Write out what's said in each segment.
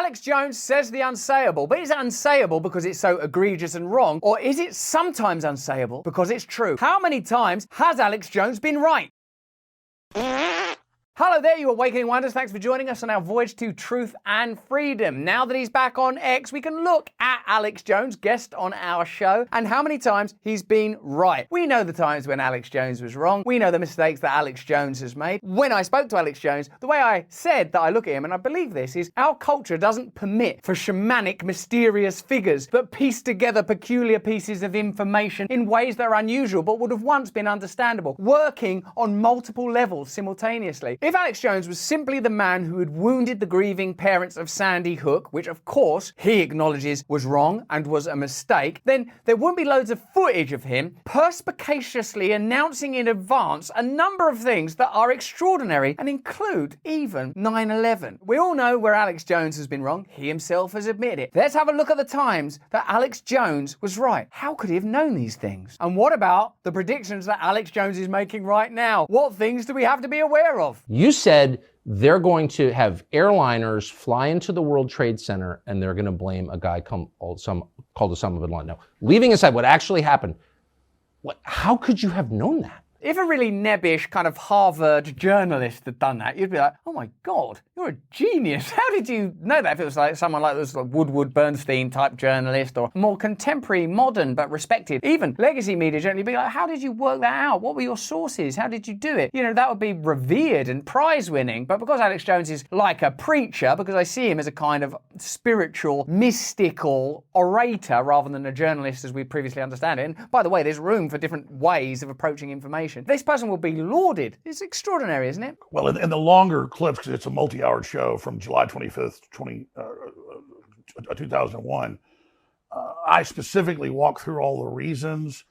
Alex Jones says the unsayable, but is it unsayable because it's so egregious and wrong, or is it sometimes unsayable because it's true? How many times has Alex Jones been right? Hello there, you Awakening Wonders. Thanks for joining us on our voyage to truth and freedom. Now that he's back on X, we can look at Alex Jones, guest on our show, and how many times he's been right. We know the times when Alex Jones was wrong. We know the mistakes that Alex Jones has made. When I spoke to Alex Jones, the way I said that I look at him, and I believe this, is our culture doesn't permit for shamanic, mysterious figures that piece together peculiar pieces of information in ways that are unusual but would have once been understandable, working on multiple levels simultaneously. If Alex Jones was simply the man who had wounded the grieving parents of Sandy Hook, which of course he acknowledges was wrong and was a mistake, then there wouldn't be loads of footage of him perspicaciously announcing in advance a number of things that are extraordinary and include even 9/11. We all know where Alex Jones has been wrong. He himself has admitted it. Let's have a look at the times that Alex Jones was right. How could he have known these things? And what about the predictions that Alex Jones is making right now? What things do we have to be aware of? You said they're going to have airliners fly into the World Trade Center and they're going to blame a guy called Osama bin Laden. Now, leaving aside what actually happened, how could you have known that? If a really nebbish kind of Harvard journalist had done that, you'd be like, oh my God, you're a genius. How did you know that? If it was like someone like this, like Woodward Bernstein type journalist, or more contemporary, modern, but respected, even legacy media generally, be like, how did you work that out? What were your sources? How did you do it? You know, that would be revered and prize winning. But because Alex Jones is like a preacher, because I see him as a kind of spiritual, mystical orator rather than a journalist as we previously understand it. And by the way, there's room for different ways of approaching information. This person will be lauded. It's extraordinary, isn't it? Well, in the longer clips, because it's a multi-hour show from July 25th, 2001, I specifically walked through all the reasons,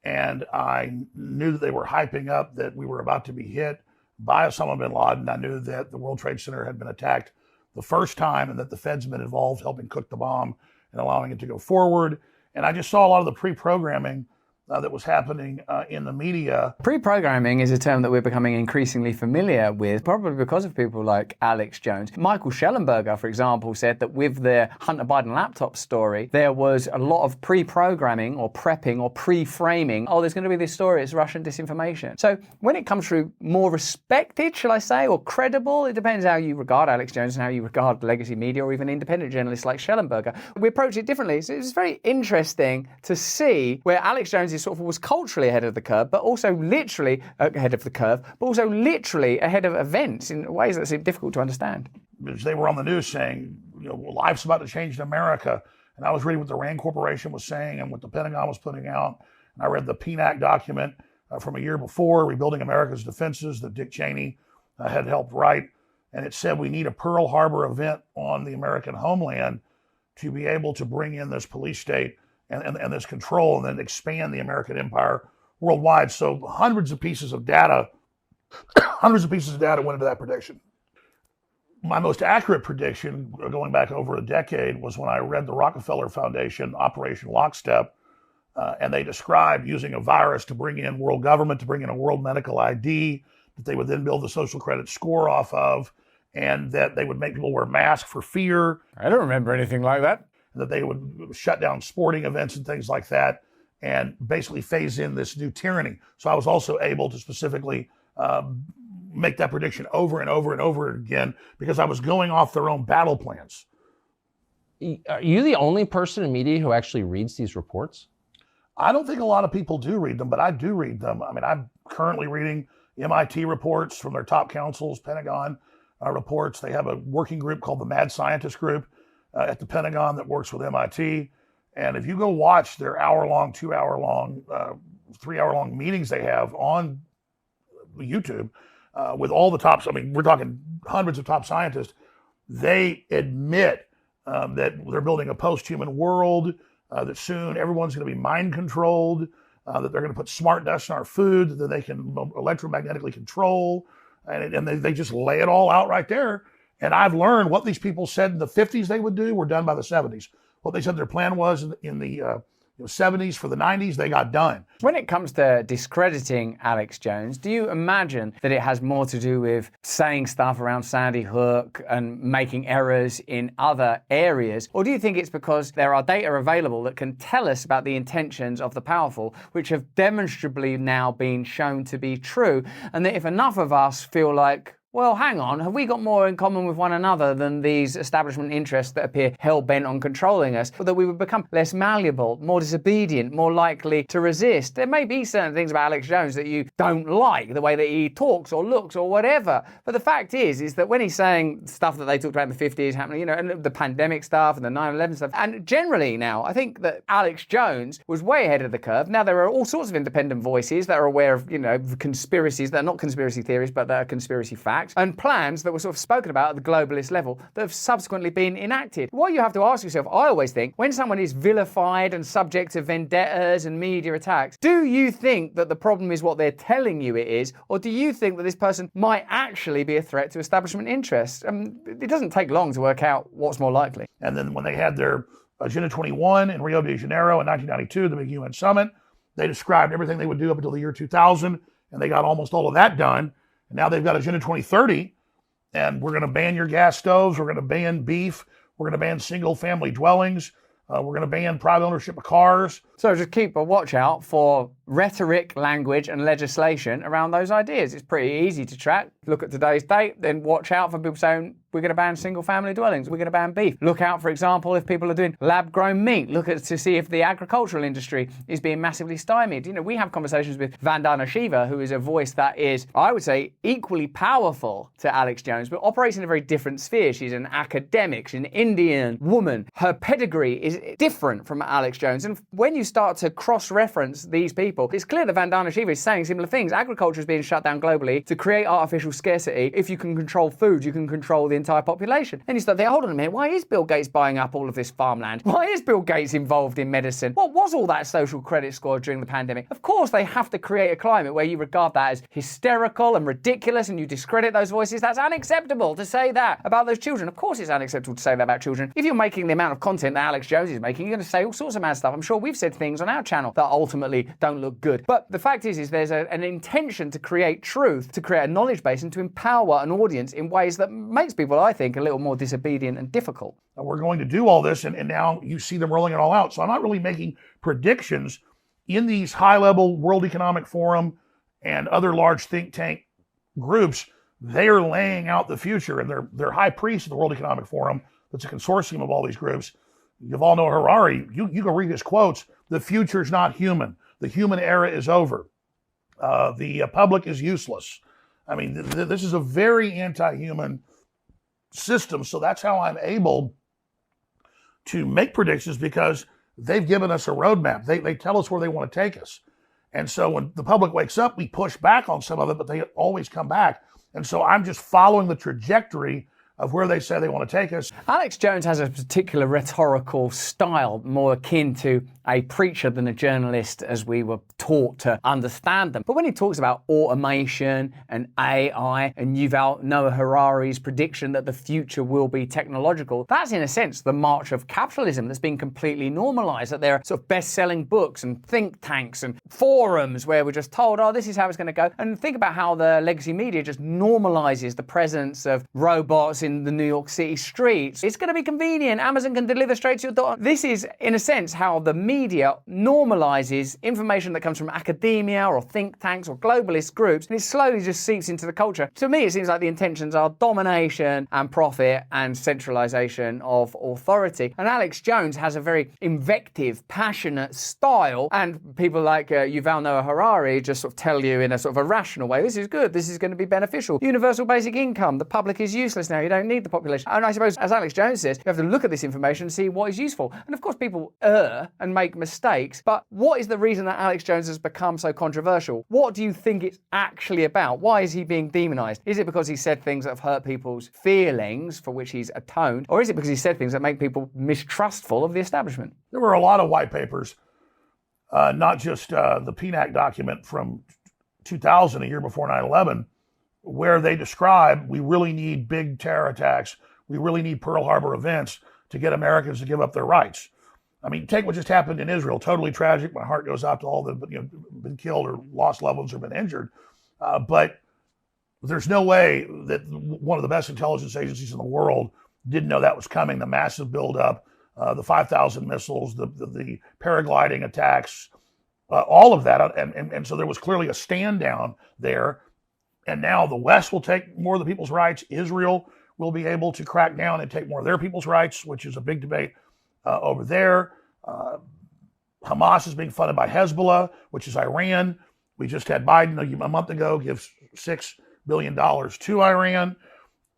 and I knew that they were hyping up that we were about to be hit by Osama bin Laden. I knew that the World Trade Center had been attacked the first time and that the Fed's been involved helping cook the bomb and allowing it to go forward. And I just saw a lot of the pre-programming that was happening in the media. Pre-programming is a term that we're becoming increasingly familiar with, probably because of people like Alex Jones. Michael Schellenberger, for example, said that with the Hunter Biden laptop story, there was a lot of pre-programming or prepping or pre-framing. Oh, there's going to be this story, it's Russian disinformation. So when it comes through more respected, shall I say, or credible, it depends how you regard Alex Jones and how you regard legacy media or even independent journalists like Schellenberger. We approach it differently. So it's very interesting to see where Alex Jones is sort of was culturally ahead of the curve, but also literally ahead of the curve, but also literally ahead of events in ways that seem difficult to understand. Because they were on the news saying, you know, well, life's about to change in America. And I was reading what the Rand Corporation was saying and what the Pentagon was putting out. And I read the PNAC document from a year before, Rebuilding America's Defenses, that Dick Cheney had helped write. And it said we need a Pearl Harbor event on the American homeland to be able to bring in this police state and this control and then expand the American empire worldwide. So hundreds of pieces of data went into that prediction. My most accurate prediction, going back over a decade, was when I read the Rockefeller Foundation Operation Lockstep, and they described using a virus to bring in world government, to bring in a world medical ID, that they would then build the social credit score off of, and that they would make people wear masks for fear. I don't remember anything like that. That they would shut down sporting events and things like that and basically phase in this new tyranny. So I was also able to specifically make that prediction over and over and over again because I was going off their own battle plans. Are you the only person in media who actually reads these reports? I don't think a lot of people do read them, but I do read them. I mean, I'm currently reading MIT reports from their top councils, Pentagon reports. They have a working group called the Mad Scientist Group at the Pentagon that works with MIT. And if you go watch their hour-long, 2-hour-long, 3-hour-long meetings they have on YouTube with all the tops, I mean, we're talking hundreds of top scientists, they admit that they're building a post-human world, that soon everyone's going to be mind-controlled, that they're going to put smart dust in our food that they can electromagnetically control, and they just lay it all out right there. And I've learned what these people said in the 50s they would do were done by the 70s. What they said their plan was in the 70s for the 90s, they got done. When it comes to discrediting Alex Jones, do you imagine that it has more to do with saying stuff around Sandy Hook and making errors in other areas? Or do you think it's because there are data available that can tell us about the intentions of the powerful, which have demonstrably now been shown to be true, and that if enough of us feel like, well, hang on, have we got more in common with one another than these establishment interests that appear hell-bent on controlling us, or that we would become less malleable, more disobedient, more likely to resist? There may be certain things about Alex Jones that you don't like, the way that he talks or looks or whatever, but the fact is that when he's saying stuff that they talked about in the 50s happening, and the pandemic stuff and the 9/11 stuff, and generally now, I think that Alex Jones was way ahead of the curve. Now, there are all sorts of independent voices that are aware of, conspiracies that are not conspiracy theories, but that are conspiracy facts, and plans that were sort of spoken about at the globalist level that have subsequently been enacted. What you have to ask yourself, I always think, when someone is vilified and subject to vendettas and media attacks, do you think that the problem is what they're telling you it is, or do you think that this person might actually be a threat to establishment interests? It doesn't take long to work out what's more likely. And then when they had their Agenda 21 in Rio de Janeiro in 1992, the big UN summit, they described everything they would do up until the year 2000, and they got almost all of that done. And now they've got Agenda 2030, and we're going to ban your gas stoves, we're going to ban beef, we're going to ban single-family dwellings, we're going to ban private ownership of cars. So just keep a watch out for rhetoric, language, and legislation around those ideas. It's pretty easy to track. Look at today's date, then watch out for people saying, we're going to ban single-family dwellings, we're going to ban beef. Look out, for example, if people are doing lab-grown meat. Look at to see if the agricultural industry is being massively stymied. We have conversations with Vandana Shiva, who is a voice that is, I would say, equally powerful to Alex Jones, but operates in a very different sphere. She's an academic, she's an Indian woman. Her pedigree is different from Alex Jones. And when you start to cross-reference these people, it's clear that Vandana Shiva is saying similar things. Agriculture is being shut down globally to create artificial scarcity. If you can control food, you can control the entire population. And you start there, hold on a minute, why is Bill Gates buying up all of this farmland? Why is Bill Gates involved in medicine? What was all that social credit score during the pandemic? Of course, they have to create a climate where you regard that as hysterical and ridiculous and you discredit those voices. That's unacceptable to say that about those children. Of course, it's unacceptable to say that about children. If you're making the amount of content that Alex Jones is making, you're going to say all sorts of mad stuff. I'm sure we've said things on our channel that ultimately don't look good. But the fact is there's an intention to create truth, to create a knowledge base, and to empower an audience in ways that makes people, I think, a little more disobedient and difficult. We're going to do all this, and now you see them rolling it all out. So I'm not really making predictions in these high-level World Economic Forum and other large think tank groups. They are laying out the future, and they're high priests of the World Economic Forum. That's a consortium of all these groups. Yuval Noah Harari, you can read his quotes. The future's not human. The human era is over. The public is useless. I mean, this is a very anti-human system. So that's how I'm able to make predictions, because they've given us a roadmap. They tell us where they want to take us. And so when the public wakes up, we push back on some of it, but they always come back. And so I'm just following the trajectory of where they say they want to take us. Alex Jones has a particular rhetorical style, more akin to a preacher than a journalist as we were taught to understand them. But when he talks about automation and AI and Yuval Noah Harari's prediction that the future will be technological, that's in a sense the march of capitalism that's been completely normalized, that there are sort of best-selling books and think tanks and forums where we're just told, oh, this is how it's going to go. And think about how the legacy media just normalizes the presence of robots in the New York City streets. It's going to be convenient. Amazon can deliver straight to your door. This is, in a sense, how the media normalizes information that comes from academia or think tanks or globalist groups, and it slowly just seeps into the culture. To me, it seems like the intentions are domination and profit and centralization of authority. And Alex Jones has a very invective, passionate style, and people like Yuval Noah Harari just sort of tell you in a sort of a rational way, this is good, this is going to be beneficial. Universal basic income, the public is useless now, you don't need the population. And I suppose, as Alex Jones says, you have to look at this information and see what is useful. And of course, people err and make mistakes, but what is the reason that Alex Jones has become so controversial? What do you think it's actually about? Why is he being demonized? Is it because he said things that have hurt people's feelings, for which he's atoned? Or is it because he said things that make people mistrustful of the establishment? There were a lot of white papers, not just the PNAC document from 2000, a year before 9/11, where they describe we really need big terror attacks, we really need Pearl Harbor events to get Americans to give up their rights. I mean, take what just happened in Israel. Totally tragic. My heart goes out to all that been killed or lost loved ones or been injured. But there's no way that one of the best intelligence agencies in the world didn't know that was coming. The massive buildup, the 5,000 missiles, the paragliding attacks, all of that. And so there was clearly a stand down there. And now the West will take more of the people's rights. Israel will be able to crack down and take more of their people's rights, which is a big debate over there. Hamas is being funded by Hezbollah, which is Iran. We just had Biden a month ago give $6 billion to Iran.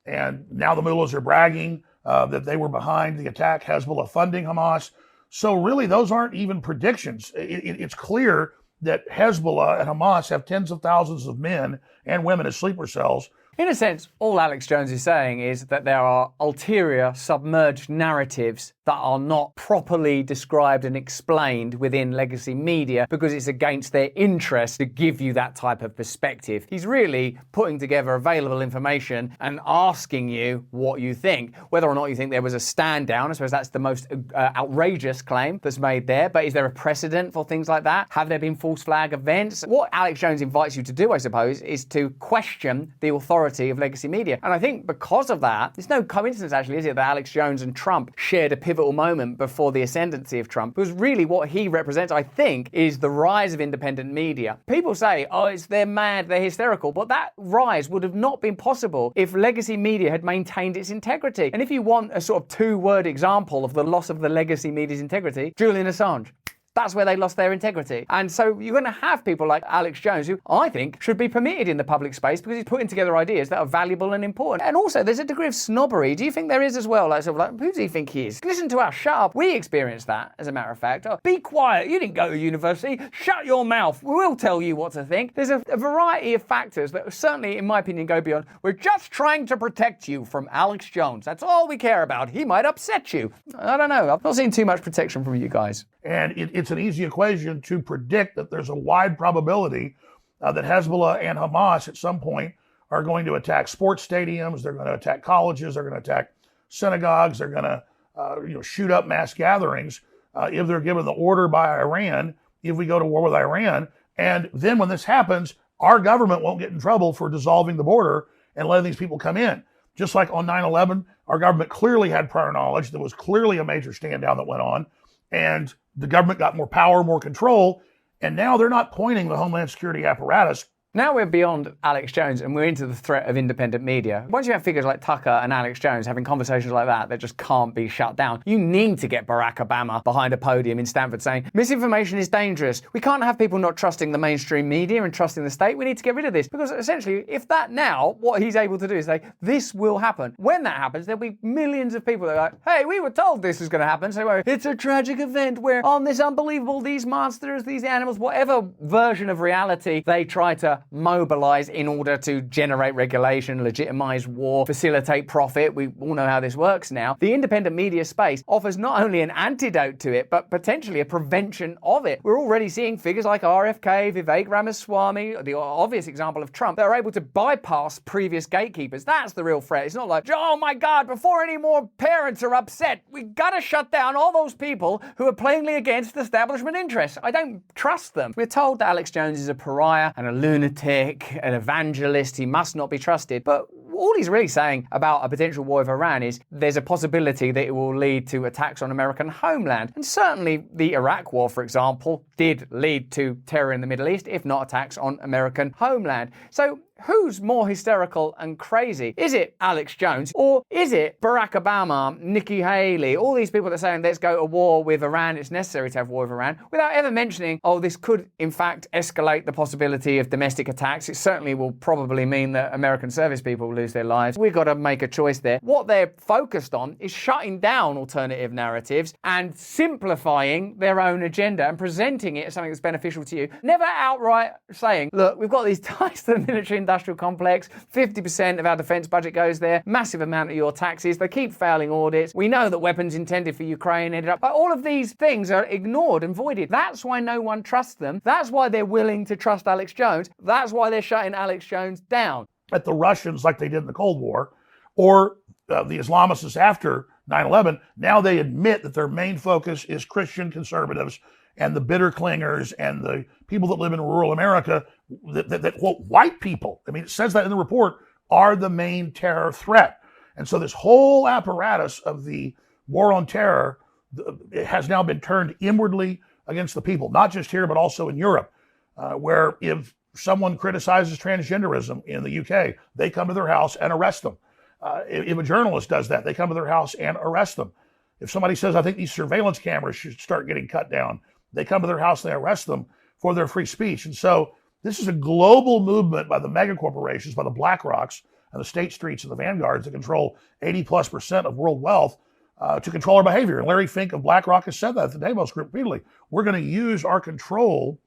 And now the mullahs are bragging that they were behind the attack, Hezbollah funding Hamas. So really, those aren't even predictions. It's clear that Hezbollah and Hamas have tens of thousands of men and women as sleeper cells. In a sense, all Alex Jones is saying is that there are ulterior, submerged narratives that are not properly described and explained within legacy media because it's against their interest to give you that type of perspective. He's really putting together available information and asking you what you think. Whether or not you think there was a stand down, I suppose that's the most outrageous claim that's made there, but is there a precedent for things like that? Have there been false flag events? What Alex Jones invites you to do, I suppose, is to question the authority of legacy media. And I think because of that, it's no coincidence actually, is it, that Alex Jones and Trump shared a pivotal moment before the ascendancy of Trump, because really what he represents, I think, is the rise of independent media. People say, oh, they're mad, they're hysterical, but that rise would have not been possible if legacy media had maintained its integrity. And if you want a sort of two-word example of the loss of the legacy media's integrity, Julian Assange. That's where they lost their integrity. And so you're going to have people like Alex Jones, who I think should be permitted in the public space because he's putting together ideas that are valuable and important. And also, there's a degree of snobbery. Do you think there is as well? Like, sort of like, who does he think he is? Listen to us, shut up. We experienced that, as a matter of fact. Oh, be quiet. You didn't go to university. Shut your mouth. We'll tell you what to think. There's a variety of factors that certainly, in my opinion, go beyond. We're just trying to protect you from Alex Jones. That's all we care about. He might upset you. I don't know. I've not seen too much protection from you guys. And it's an easy equation to predict that there's a wide probability that Hezbollah and Hamas at some point are going to attack sports stadiums, they're going to attack colleges, they're going to attack synagogues, they're going to shoot up mass gatherings if they're given the order by Iran, if we go to war with Iran. And then when this happens, our government won't get in trouble for dissolving the border and letting these people come in. Just like on 9/11, our government clearly had prior knowledge. There was clearly a major stand down that went on. And the government got more power, more control, and now they're not pointing the Homeland Security apparatus. Now we're beyond Alex Jones and we're into the threat of independent media. Once you have figures like Tucker and Alex Jones having conversations like that just can't be shut down, you need to get Barack Obama behind a podium in Stanford saying, misinformation is dangerous. We can't have people not trusting the mainstream media and trusting the state. We need to get rid of this. Because essentially, if that now, what he's able to do is say, this will happen. When that happens, there'll be millions of people that are like, hey, we were told this is going to happen. So it's a tragic event where on this unbelievable, these monsters, these animals, whatever version of reality they try to mobilize in order to generate regulation, legitimize war, facilitate profit. We all know how this works now. The independent media space offers not only an antidote to it, but potentially a prevention of it. We're already seeing figures like RFK, Vivek Ramaswamy, the obvious example of Trump, that are able to bypass previous gatekeepers. That's the real threat. It's not like, oh my God, before any more parents are upset, we gotta shut down all those people who are plainly against establishment interests. I don't trust them. We're told that Alex Jones is a pariah and a lunatic, an evangelist, he must not be trusted. But all he's really saying about a potential war with Iran is there's a possibility that it will lead to attacks on American homeland. And certainly the Iraq war, for example, did lead to terror in the Middle East, if not attacks on American homeland. So who's more hysterical and crazy? Is it Alex Jones or is it Barack Obama, Nikki Haley, all these people that are saying let's go to war with Iran, it's necessary to have war with Iran, without ever mentioning, oh, this could in fact escalate the possibility of domestic attacks. It certainly will probably mean that American service people lose their lives. We've got to make a choice there. What they're focused on is shutting down alternative narratives and simplifying their own agenda and presenting it as something that's beneficial to you. Never outright saying, look, we've got these ties to the military industrial complex, 50% of our defense budget goes there, massive amount of your taxes, they keep failing audits, we know that weapons intended for Ukraine ended up, but all of these things are ignored and voided. That's why no one trusts them. That's why they're willing to trust Alex Jones. That's why they're shutting Alex Jones down. At the Russians like they did in the Cold War, or the Islamists after 9/11, now they admit that their main focus is Christian conservatives and the bitter clingers and the people that live in rural America, that quote, white people, I mean, it says that in the report, are the main terror threat. And so this whole apparatus of the war on terror it has now been turned inwardly against the people, not just here, but also in Europe, where if someone criticizes transgenderism in the UK, they come to their house and arrest them. If a journalist does that, they come to their house and arrest them. If somebody says, I think these surveillance cameras should start getting cut down, they come to their house and they arrest them for their free speech. And so this is a global movement by the mega corporations, by the BlackRocks and the State Streets and the Vanguards that control 80+% of world wealth to control our behavior. And Larry Fink of BlackRock has said that at the Davos Group repeatedly. We're going to use our control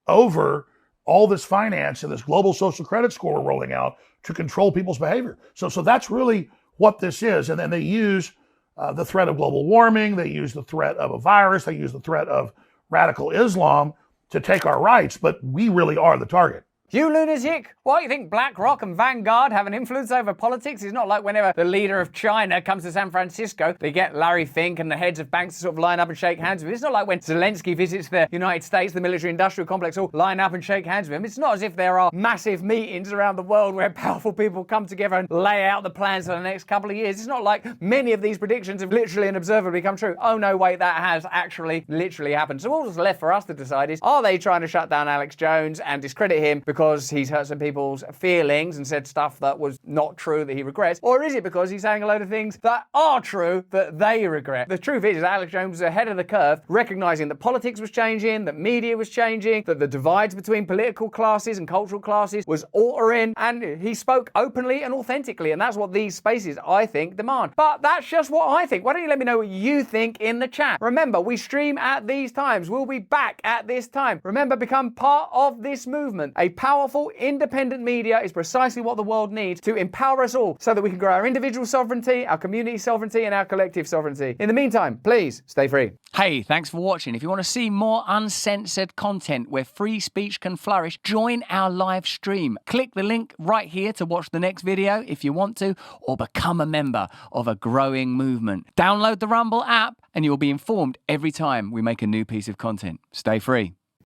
over all this finance and this global social credit score we're rolling out to control people's behavior. So that's really what this is. And then they use the threat of global warming. They use the threat of a virus. They use the threat of radical Islam to take our rights. But we really are the target. You lunatic! What, you think BlackRock and Vanguard have an influence over politics? It's not like whenever the leader of China comes to San Francisco, they get Larry Fink and the heads of banks to sort of line up and shake hands with him. It's not like when Zelensky visits the United States, the military-industrial complex all line up and shake hands with him. It's not as if there are massive meetings around the world where powerful people come together and lay out the plans for the next couple of years. It's not like many of these predictions have literally and observably come true. Oh no, wait, that has actually literally happened. So all that's left for us to decide is, are they trying to shut down Alex Jones and discredit him because he's hurt some people's feelings and said stuff that was not true that he regrets? Or is it because he's saying a load of things that are true that they regret? The truth is Alex Jones was ahead of the curve, recognizing that politics was changing, that media was changing, that the divides between political classes and cultural classes was altering, and he spoke openly and authentically, and that's what these spaces, I think, demand. But that's just what I think. Why don't you let me know what you think in the chat? Remember, we stream at these times. We'll be back at this time. Remember, become part of this movement. A powerful, independent media is precisely what the world needs to empower us all so that we can grow our individual sovereignty, our community sovereignty, and our collective sovereignty. In the meantime, please stay free. Hey, thanks for watching. If you want to see more uncensored content where free speech can flourish, join our live stream. Click the link right here to watch the next video if you want to, or become a member of a growing movement. Download the Rumble app and you'll be informed every time we make a new piece of content. Stay free.